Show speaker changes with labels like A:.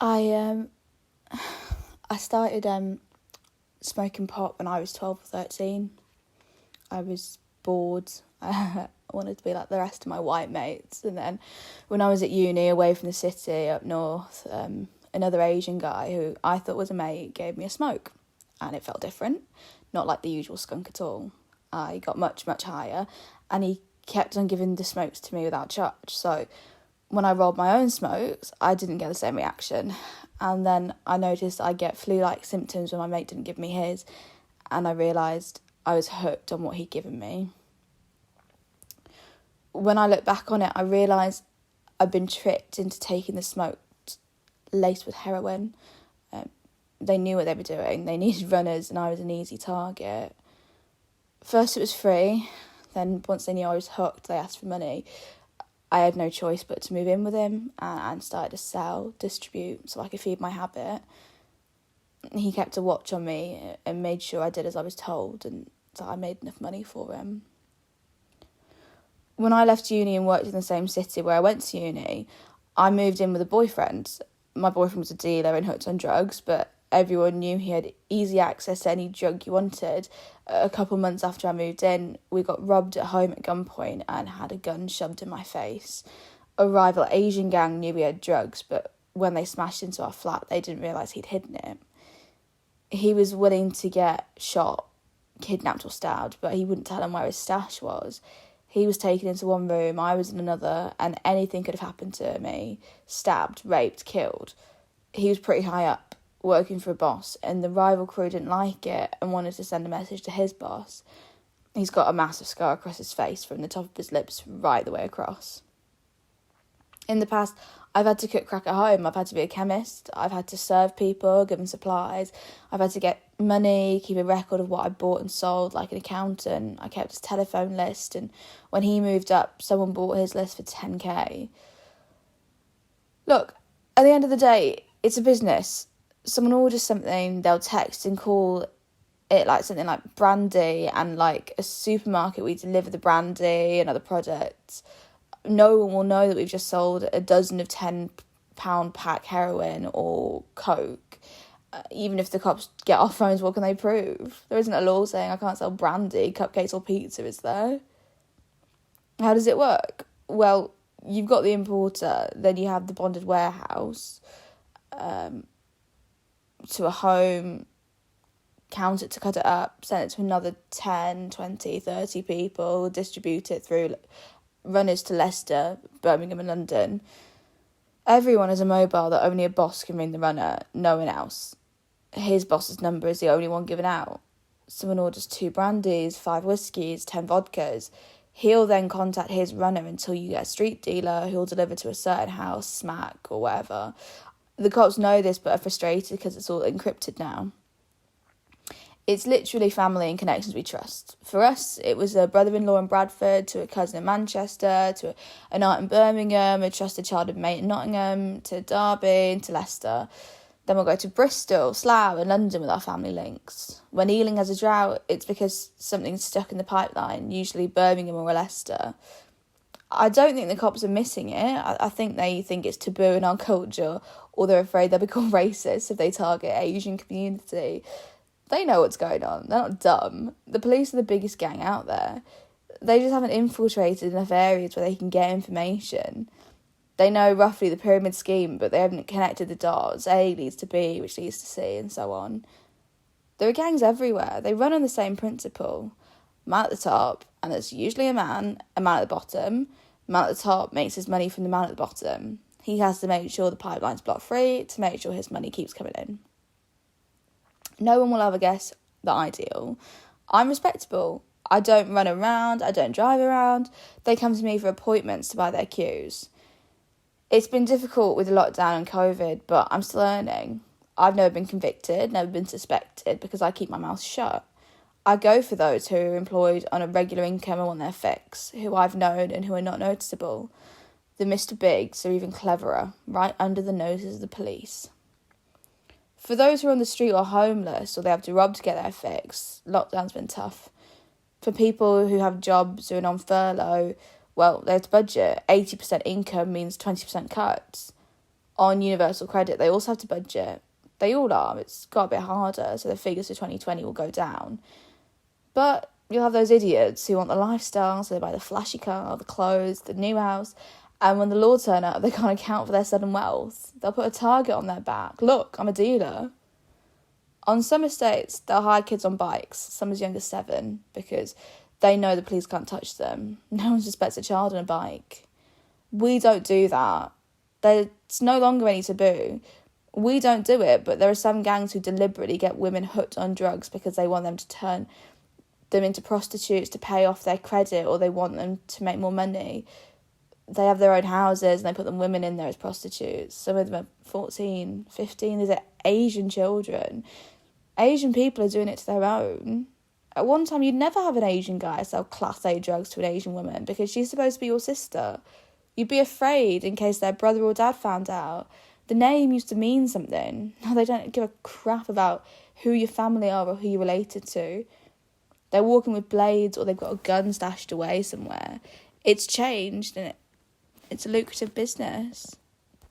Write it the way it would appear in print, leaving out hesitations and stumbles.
A: I I started smoking pot when I was 12 or 13. I was bored. I wanted to be like the rest of my white mates. And then when I was at uni, away from the city, up north, another Asian guy who I thought was a mate gave me a smoke. And it felt different, not like the usual skunk at all. I got much, much higher, and he kept on giving the smokes to me without charge. So when I rolled my own smokes, I didn't get the same reaction. And then I noticed I get flu-like symptoms when my mate didn't give me his, and I realised I was hooked on what he'd given me. When I look back on it, I realised I'd been tricked into taking the smoke laced with heroin. They knew what they were doing. They needed runners, and I was an easy target. First it was free, then once they knew I was hooked, they asked for money. I had no choice but to move in with him and started to sell, distribute, so I could feed my habit. He kept a watch on me and made sure I did as I was told, and that I made enough money for him. When I left uni and worked in the same city where I went to uni, I moved in with a boyfriend. My boyfriend was a dealer and hooked on drugs, but everyone knew he had easy access to any drug you wanted. A couple months after I moved in, we got robbed at home at gunpoint and had a gun shoved in my face. A rival Asian gang knew we had drugs, but when they smashed into our flat, they didn't realise he'd hidden it. He was willing to get shot, kidnapped or stabbed, but he wouldn't tell them where his stash was. He was taken into one room, I was in another, and anything could have happened to me. Stabbed, raped, killed. He was pretty high up, working for a boss, and the rival crew didn't like it and wanted to send a message to his boss. He's got a massive scar across his face from the top of his lips right the way across. In the past, I've had to cook crack at home. I've had to be a chemist. I've had to serve people, give them supplies. I've had to get money, keep a record of what I bought and sold like an accountant. I kept his telephone list, and when he moved up, someone bought his list for 10k. Look, at the end of the day, it's a business. Someone orders something, they'll text and call it like something like brandy, and like a supermarket, we deliver the brandy and other products. No one will know that we've just sold a dozen of £10 pack heroin or coke. Even if the cops get off phones, what can they prove? There isn't a law saying I can't sell brandy, cupcakes or pizza, is there? How does it work? Well, you've got the importer, then you have the bonded warehouse, to a home, count it to cut it up, send it to another 10, 20, 30 people, distribute it through runners to Leicester, Birmingham and London. Everyone has a mobile that only a boss can ring the runner, no one else. His boss's number is the only one given out. Someone orders 2 brandies, 5 whiskies, 10 vodkas. He'll then contact his runner until you get a street dealer who'll deliver to a certain house, smack or whatever. The cops know this but are frustrated because it's all encrypted now. It's literally family and connections we trust. For us, it was a brother-in-law in Bradford, to a cousin in Manchester, to an aunt in Birmingham, a trusted childhood mate in Nottingham, to Derby and to Leicester. Then we'll go to Bristol, Slough and London with our family links. When Ealing has a drought, it's because something's stuck in the pipeline, usually Birmingham or Leicester. I don't think the cops are missing it. I think they think it's taboo in our culture, or they're afraid they'll become racist if they target Asian community. They know what's going on. They're not dumb. The police are the biggest gang out there. They just haven't infiltrated enough areas where they can get information. They know roughly the pyramid scheme, but they haven't connected the dots. A leads to B, which leads to C, and so on. There are gangs everywhere. They run on the same principle. Man at the top, and there's usually a man at the bottom. Man at the top makes his money from the man at the bottom. He has to make sure the pipeline's block free to make sure his money keeps coming in. No one will ever guess the ideal. I'm respectable. I don't run around. I don't drive around. They come to me for appointments to buy their cues. It's been difficult with the lockdown and COVID, but I'm still earning. I've never been convicted, never been suspected, because I keep my mouth shut. I go for those who are employed on a regular income and want their fix, who I've known and who are not noticeable. The Mr. Bigs are even cleverer, right under the noses of the police. For those who are on the street or homeless, or they have to rob to get their fix, lockdown's been tough. For people who have jobs who are on furlough, well, they have to budget. 80% income means 20% cuts. on universal credit. They also have to budget. They all are. It's got a bit harder, so the figures for 2020 will go down. But you'll have those idiots who want the lifestyle, so they buy the flashy car, the clothes, the new house, and when the law turn up, they can't account for their sudden wealth. They'll put a target on their back. Look, I'm a dealer. On some estates, they'll hire kids on bikes, some as young as 7, because they know the police can't touch them. No one suspects a child on a bike. We don't do that. It's no longer any taboo. We don't do it, but there are some gangs who deliberately get women hooked on drugs because they want them to turn them into prostitutes to pay off their credit, or they want them to make more money. They have their own houses and they put them women in there as prostitutes. Some of them are 14, 15. These are Asian children. Asian people are doing it to their own. At one time, you'd never have an Asian guy sell Class A drugs to an Asian woman because she's supposed to be your sister. You'd be afraid in case their brother or dad found out. The name used to mean something. Now they don't give a crap about who your family are or who you're related to. They're walking with blades or they've got a gun stashed away somewhere. It's changed and it's a lucrative business.